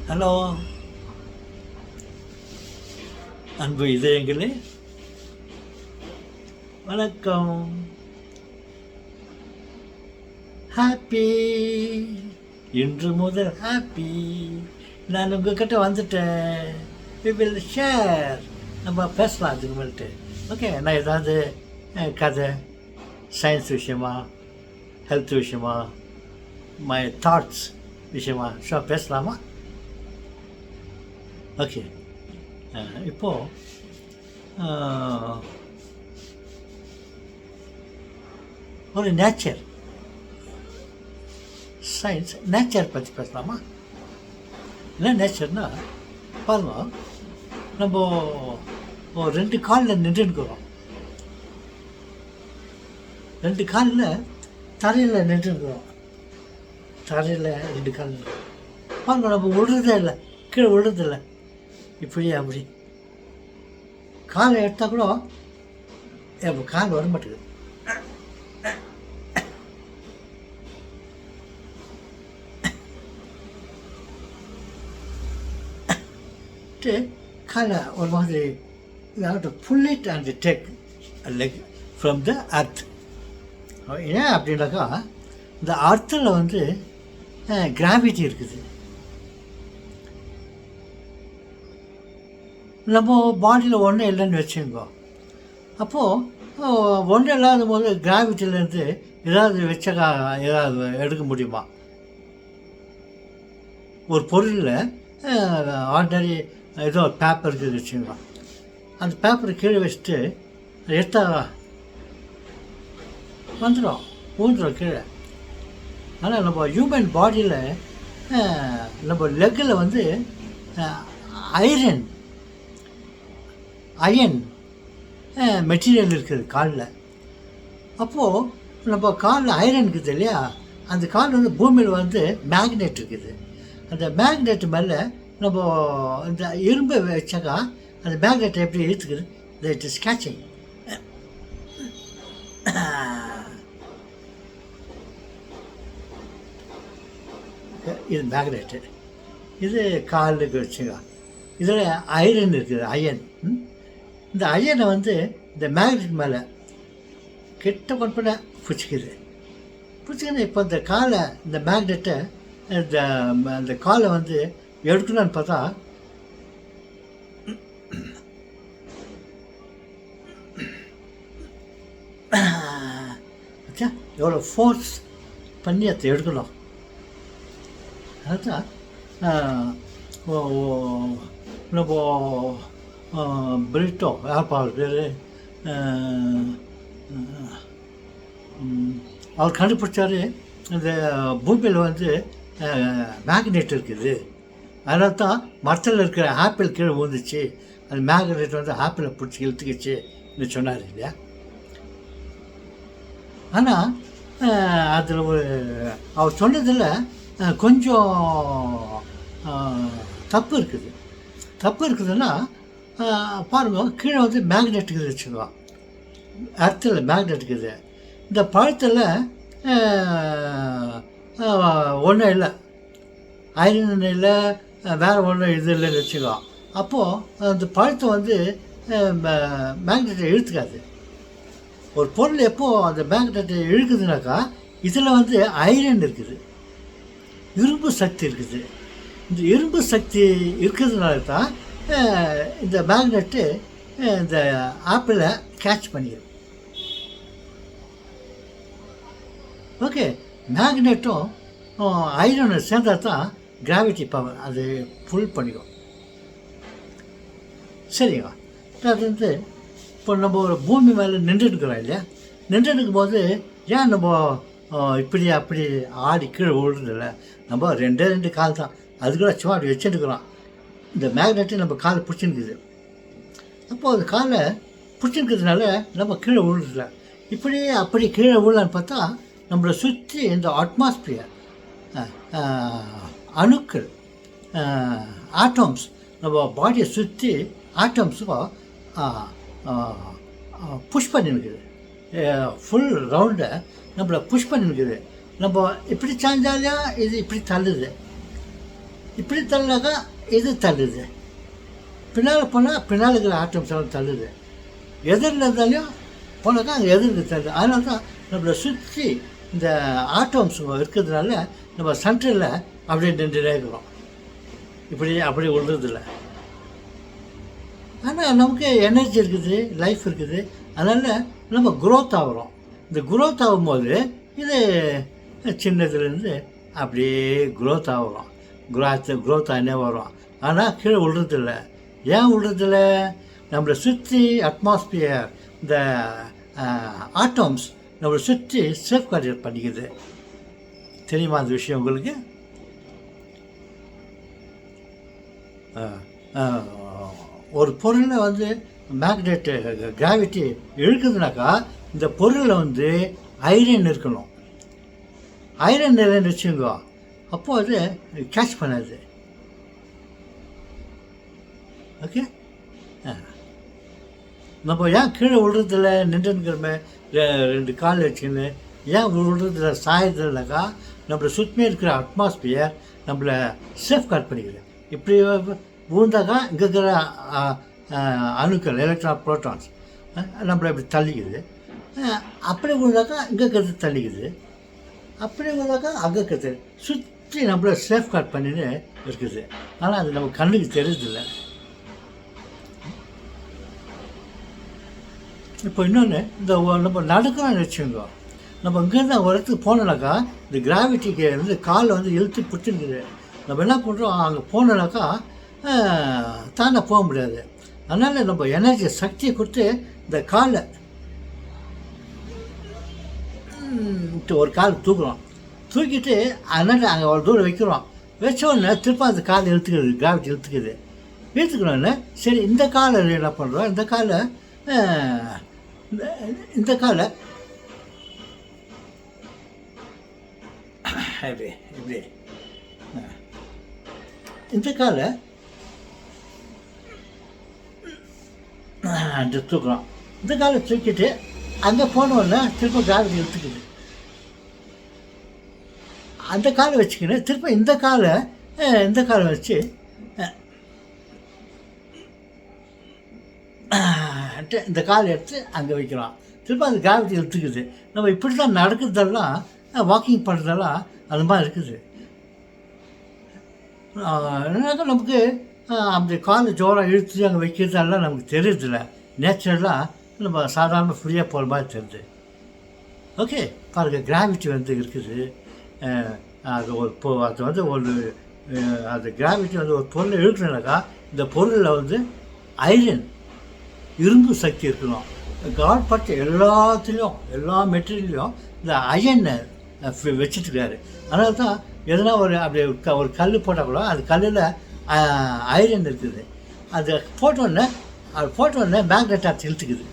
Hello அன்பு இதயங்களே, வணக்கம். ஹாப்பி, இன்று முதல் ஹாப்பி. நான் உங்ககிட்ட வந்துட்டேன். வி வில் ஷேர், நம்ம பேசலாம் அதுக்கு மேல்ட்டு. ஓகே, நான் ஏதாவது கதை, சயின்ஸ் விஷயமா, ஹெல்த் விஷயமா, மை தாட்ஸ் விஷயமா பேசலாமா? ஓகே, இப்போது ஒரு நேச்சர், சயின்ஸ், நேச்சர் பற்றி பேசலாமா? என்ன நேச்சர்னா, பாருங்க, நம்ம ரெண்டு காலில் நின்றுக்கிறோம். ரெண்டு காலில் தரையில் நின்றுக்கிறோம். தரையில் ரெண்டு காலில் பாருங்க, நம்ம விழுறதே இல்லை, கீழே விழுறதில்லை. இப்படி அப்படி காலை எடுத்தால் கூட இப்போ கால் வர மாட்டேங்குது. காலை ஒரு மாதிரி pull it and take leg from the earth. ஏன் அப்படின்னாக்கா, இந்த அர்த்தில் வந்து கிராவிட்டி இருக்குது. நம்ம பாடியில் ஒன்றும் இல்லைன்னு வச்சுக்கோ. அப்போது ஒன்றும் இல்லாத போது கிராவிட்டிலேருந்து ஏதாவது வச்சா ஏதாவது எடுக்க முடியுமா? ஒரு பொருளில் ஆர்டினரி ஏதோ பேப்பர் இருக்குது வச்சுக்கோ. அந்த பேப்பரை கீழே வச்சுட்டு எடுத்தா வந்துடும், ஊந்துடும் கீழே. ஆனால் நம்ம ஹியூமன் பாடியில் நம்ம லெக்கில் வந்து அயன் மெட்டீரியல் இருக்குது காலில். அப்போது நம்ம காலில் ஐரன் இருக்குது இல்லையா, அந்த காலில் வந்து பூமியில் வந்து மேக்னெட் இருக்குது. அந்த மேக்னெட் மேலே நம்ம இந்த இரும்பை வச்சாக்கா அந்த மேக்னெட்டை எப்படி இழுத்துக்குது, இட் இஸ் கேச்சிங். இது மேக்னெட்டு, இது காலுக்கு வச்சுக்கா. இதில் ஐரன் இருக்குது, அயன். இந்த அயனை வந்து இந்த மேக்னெட் மேலே கிட்ட கொண்டு பண்ண பிடிச்சிக்கிது. இப்போ இந்த காலை, இந்த மேக்னெட்டை இந்த காலை வந்து எடுக்கணும்னு பார்த்தா எவ்வளோ ஃபோர்ஸ் பண்ணி அதை எடுக்கணும். அதுதான் நம்ம பிரிட்டோ யார்ப்பா பேர், அவர் கண்டுபிடிச்சாரு இந்த பூமியில் வந்து மேக்னெட் இருக்குது. அதனால தான் மரத்தில் இருக்கிற ஆப்பிள் கீழே விழுந்துச்சு, அந்த மேக்னெட் வந்து ஆப்பிளை பிடிச்சி இழுத்துக்கிச்சுன்னு சொன்னார் இல்லையா. ஆனால் அதில் ஒரு அவர் சொன்னதில் கொஞ்சம் தப்பு இருக்குது. தப்பு இருக்குதுன்னா பாருங்க, கீழே வந்து மேக்னெட் இருக்குது வச்சுக்கோ, அர்த்தில் மேக்னெட் இருக்குது. இந்த பழத்தில் ஒன்றும் இல்லை, ஐரன் இல்லை, வேறு ஒன்றும் இது இல்லைன்னு வச்சுக்கோ. அப்போது அந்த பழத்தை வந்து மேக்னெட்டை இழுத்துக்காது. ஒரு பொருள் எப்போது அந்த மேக்னெட்டை இழுக்குதுனாக்கா, இதில் வந்து ஐரன் இருக்குது, இரும்பு சக்தி இருக்குது. இந்த இரும்பு சக்தி இருக்கிறதுனால தான் இந்த மேக்னெட்டு இந்த ஆப்பிளை கேட்ச் பண்ணிடும். ஓகே, மேக்னெட்டும் ஐரனும் சேர்ந்தா தான் கிராவிட்டி பவர் அது புல் பண்ணிடும். சரிங்க, அது வந்து இப்போ நம்ம ஒரு பூமி மேலே நின்றுட்டுருக்குறோம் இல்லையா. நின்றுட்டுருக்கும் போது ஏன் நம்ம இப்படி அப்படி ஆடி கீழே விழுறதில்ல? நம்ம ரெண்டு கால் தான், அதுக்குள்ள சும்மா அப்படி வச்சுட்டுருக்குறோம். இந்த மேக்னெட்டு நம்ம காலை பிடிச்சிருக்குது. அப்போது அந்த காலை பிடிச்சிருக்கிறதுனால நம்ம கீழே விழுறதில்ல. இப்படி அப்படி கீழே விழலான்னு பார்த்தா நம்மளை சுற்றி இந்த அட்மாஸ்பியர், அணுக்கள், ஆட்டம்ஸ், நம்ம பாடியை சுற்றி ஆட்டம்ஸும் புஷ் பண்ணிருக்குது. ஃபுல் ரவுண்டை நம்மளை புஷ் பண்ணிருக்குது. நம்ம இப்படி சாஞ்சாலையா இது இப்படி தள்ளுது. இப்படி தள்ளினாக்கா இது தள்ளுது, பின்னால் போனால் பின்னால் இருக்கிற ஆட்டம்ஸ் எல்லாம் தள்ளுது, எதிரில் இருந்தாலையும் போனாக்கா அங்கே எதிர்க்கு தள்ளுது. அதனால தான் நம்மளை சுற்றி இந்த ஆட்டம்ஸ் இருக்கிறதுனால நம்ம சென்டரில் அப்படியே நின்றுட்டே இருக்கிறோம், இப்படி அப்படி விழுறதில்ல. ஆனால் நமக்கு எனர்ஜி இருக்குது, லைஃப் இருக்குது, அதனால் நம்ம குரோத் ஆகிறோம். இந்த குரோத் ஆகும்போது இது சின்னதுலேருந்து அப்படியே குரோத் ஆகிறோம், குரோத் ஆகினே வரும். ஆனால் கீழே விழுறதில்ல. ஏன் விழுறதில்ல? நம்மளை சுற்றி அட்மாஸ்பியர், இந்த ஆட்டம்ஸ் நம்மளை சுற்றி சேஃப் கார்டு பண்ணிக்குது. தெரியுமா அந்த விஷயம் உங்களுக்கு? ஒரு பொருளை வந்து மேக்னெட்டு கிராவிட்டி இழுக்குதுனாக்கா இந்த பொருளில் வந்து ஐரன் இருக்கணும். ஐரன் இல்லைன்னு வச்சுக்கோ, அப்போது அது கேட்ச் பண்ணாது. ஓகே, நம்ம ஏன் கீழே விழுறதில்ல? நின்றுங்கிறமே 2 கால் வச்சுன்னு ஏன் விழுறதில்ல, சாயறதுனாக்கா நம்மளை சுற்றி இருக்கிற அட்மாஸ்பியர் நம்மளை சேஃப் கார்ட் பண்ணிக்குது. இப்படி விழுந்தாக்கா இங்கே இருக்கிற அணுக்கள், எலக்ட்ரான், ப்ரோட்டான்ஸ் நம்மளை இப்படி தள்ளிக்குது. அப்படி விழுந்தாக்கா இங்கே இருக்கிறது தள்ளிக்குது, அப்படி விழுந்தாக்கா அங்கே இருக்கிறது சுற்றி நம்மளை சேஃப் கார்ட் பண்ணின்னு இருக்குது. ஆனால் அது நம்ம கண்ணுக்கு தெரியுதில்லை. இப்போ இன்னொன்று, இந்த நம்ம நடக்கிறோம்னு வச்சுக்கோங்க, நம்ம இங்கேருந்து ஒரு இடத்துக்கு போனோம்னாக்கா இந்த கிராவிட்டிக்கு வந்து காலை வந்து இழுத்து பிடிச்சிருக்குது. நம்ம என்ன பண்ணுறோம், அங்கே போனோம்னாக்கா தானே போக முடியாது. அதனால் நம்ம எனர்ஜி, சக்தியை கொடுத்து இந்த காலை ஒரு கால் தூக்குறோம், தூக்கிட்டு அதனால் அங்கே ஒரு தூரம் வைக்கிறோம். வச்சோடனே திருப்ப அந்த காலை இழுத்துக்குது, கிராவிட்டி இழுத்துக்கிறோன்னு. சரி, இந்த காலை என்ன பண்ணுறோம், இந்த காலை இப்படி இந்த காலை தூக்குறோம். இந்த காலை தூக்கிட்டு அங்கே போனோடனே திரும்ப கிராவிட்டி இழுத்துக்குது. அந்த காலை வச்சுக்கின்னு திரும்ப இந்த காலை வச்சு இந்த காலை எடுத்து அங்கே வைக்கிறோம். திரும்ப அந்த கிராவிட்டி இழுத்துக்குது. நம்ம இப்படி தான் நடக்கிறதெல்லாம், வாக்கிங் பண்ணுறதெல்லாம் அது மாதிரி இருக்குது. என்னக்கா நமக்கு அப்படி காலை ஜோராக இழுத்து அங்கே வைக்கிறதெல்லாம் நமக்கு தெரியுதில்ல. நேச்சுரலாக நம்ம சாதாரண ஃப்ரீயாக போகிற மாதிரி தெரியுது. ஓகே, பாருங்கள், கிராவிட்டி வந்து இருக்குது. அது வந்து ஒரு அந்த கிராவிட்டி வந்து ஒரு பொருளை இழுக்கணுனாக்கா இந்த பொருளில் வந்து ஐரன், இரும்பு சக்தி இருக்கணும். காட் பட்ட எல்லாத்துலேயும், எல்லா மெட்டீரியல்லையும் இந்த அயனை வச்சுட்டுருக்காரு. அதனால தான் எதனா அப்படி ஒரு கல் போட்டால் கூட அந்த கல்லில் ஐரன் இருக்குது. அது போட்டோன்னே மேக்னெட் ஆர்ட்ஸ் இழுத்துக்குது.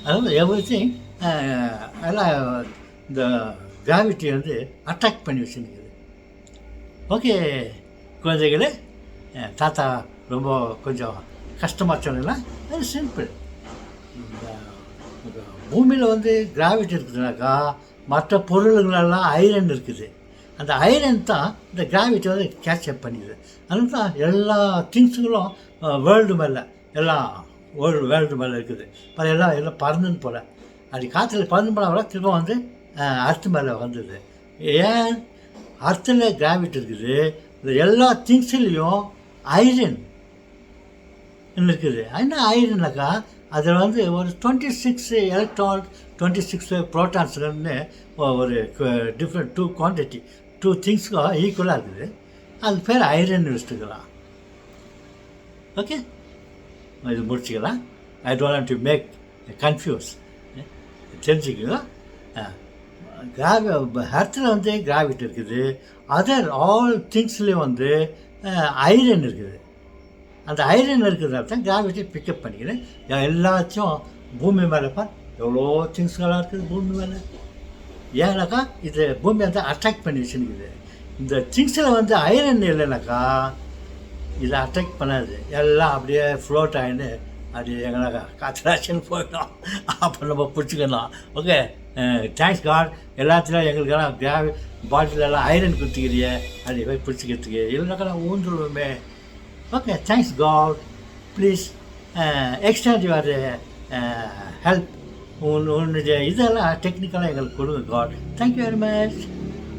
அதாவது எவ்ரிதிங் எல்லாம் இந்த கிராவிட்டி வந்து அட்ராக்ட் பண்ணி வச்சுருக்குது. ஓகே குழந்தைகளே, தாத்தா ரொம்ப கொஞ்சம் கஷ்டமாக சொன்னீங்கன்னா அது சிம்பிள். பூமியில் வந்து கிராவிட்டி இருக்குதுனாக்கா மற்ற பொருள்களெல்லாம் ஐரன் இருக்குது. அந்த ஐரன் தான் இந்த கிராவிட்டி வந்து கேட்சப் பண்ணிடுது. அதனால தான் எல்லா திங்ஸுகளும் வேர்ல்டு மேலே, எல்லாம் வேர்ல்டு மேலே இருக்குது. எல்லாம் பறந்துன்னு போல், அப்படி காற்றுல பறந்து போனால் கூட திரும்ப வந்து அர்த்து மேலே வந்தது. ஏன்? அர்த்தில் கிராவிட்டி இருக்குது. இந்த எல்லா திங்ஸ்லேயும் ஐரன் இருக்குது. என்ன ஐரன்னாக்கா அதில் வந்து ஒரு 26 எலக்ட்ரான், 26 ப்ரோட்டான்ஸ்ன்னு ஒரு டிஃப்ரெண்ட் 2 குவான்டிட்டி, 2 திங்ஸ்க்கும் ஈக்குவலாக இருக்குது. அது பேர் ஐரன் வச்சுக்கலாம். ஓகே, இது முடிச்சுக்கலாம். I don't want to make confuse. தெரிஞ்சுக்கோ, எர்த்தில் வந்து கிராவிட்டி இருக்குது. அதர் ஆல் திங்ஸ்லேயும் வந்து ஐரன் இருக்குது. அந்த ஐரன் இருக்கிறதால தான் கிராவிட்டி பிக்கப் பண்ணிக்கிறேன். எல்லாத்தையும் பூமி மேலே பார், எவ்வளோ திங்ஸ்களாக இருக்குது பூமி மேலே. ஏன்னாக்கா இது பூமி வந்து அட்ராக்ட் பண்ணி வச்சுருக்குது. இந்த திங்ஸில் வந்து ஐரன் இல்லைனாக்கா இதை அட்ராக்ட் பண்ணாது. எல்லாம் அப்படியே ஃப்ளோட் ஆகின்னு அப்படியே எங்கனாக்கா காற்றாச்சுன்னு போயிடும். அப்போ நம்ம பிடிச்சிக்கணும். Okay, thanks God. எல்லாத்துலேயும் எங்களுக்கெல்லாம் பாட்டிலெல்லாம் ஐரன் குத்திக்கிறிய அப்படி போய் பிடிச்சிக்கிறதுக்கு இல்லைனாக்கா நான் ஊந்துருவோமே. Okay, thanks God. Please extend your help. உன்னுடைய இதெல்லாம் டெக்னிக்கலாக எங்களுக்கு கொடுங்க காட். Thank you very much.